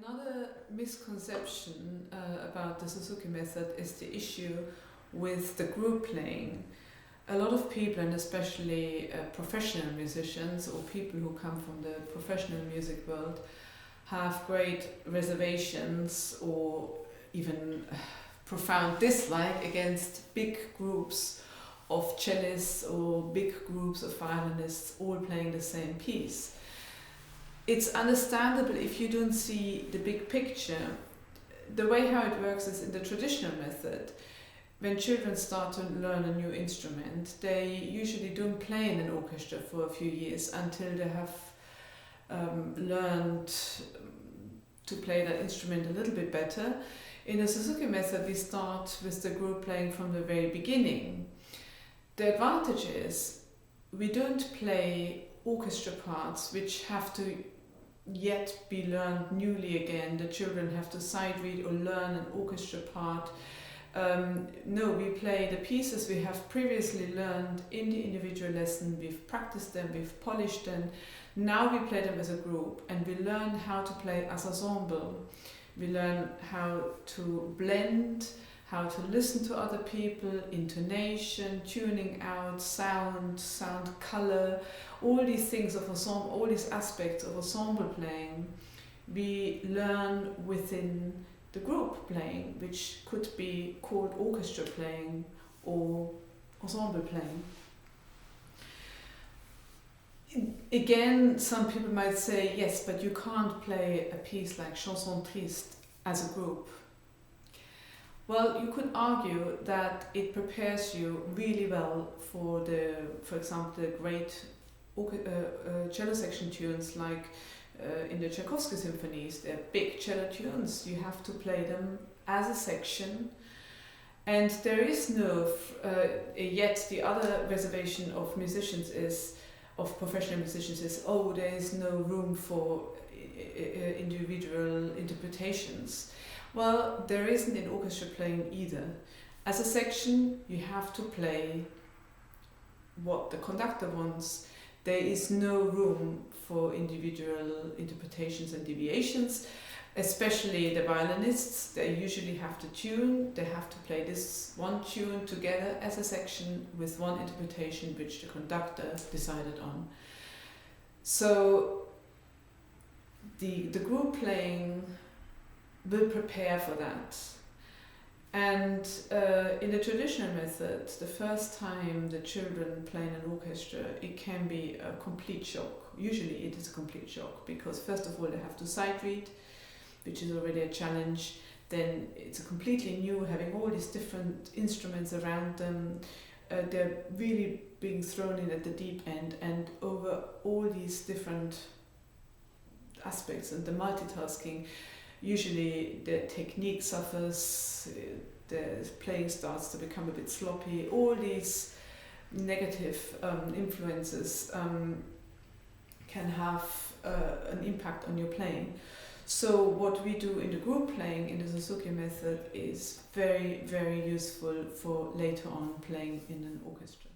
Another misconception about the Suzuki method is the issue with the group playing. A lot of people, and especially professional musicians or people who come from the professional music world, have great reservations or even profound dislike against big groups of cellists or big groups of violinists all playing the same piece. It's understandable if you don't see the big picture. The way how it works is in the traditional method. When children start to learn a new instrument, they usually don't play in an orchestra for a few years until they have learned to play that instrument a little bit better. In the Suzuki method, we start with the group playing from the very beginning. The advantage is we don't play orchestra parts which have to yet be learned newly again. The children have to sight read or learn an orchestra part. No, we play the pieces we have previously learned in the individual lesson. We've practiced them, we've polished them. Now we play them as a group and we learn how to play as ensemble. We learn how to blend, how to listen to other people, intonation, tuning out, sound color, all these things of ensemble, all these aspects of ensemble playing, we learn within the group playing, which could be called orchestra playing or ensemble playing. Again, some people might say, yes, but you can't play a piece like Chanson Triste as a group. Well, you could argue that it prepares you really well for example, the great cello section tunes like in the Tchaikovsky symphonies. They're big cello tunes. You have to play them as a section. And there is no, yet the other reservation of professional musicians is, there is no room for individual interpretations. Well, there isn't in orchestra playing either. As a section, you have to play what the conductor wants. There is no room for individual interpretations and deviations, especially the violinists. They usually have to tune. They have to play this one tune together as a section with one interpretation which the conductor decided on. So the group playing will prepare for that. And in the traditional method, the first time the children play in an orchestra, it can be a complete shock. Usually it is a complete shock because first of all they have to sight read, which is already a challenge. Then it's a completely new, having all these different instruments around them. They're really being thrown in at the deep end, and over all these different aspects and the multitasking, usually the technique suffers, the playing starts to become a bit sloppy. All these negative influences can have an impact on your playing. So what we do in the group playing in the Suzuki method is very, very useful for later on playing in an orchestra.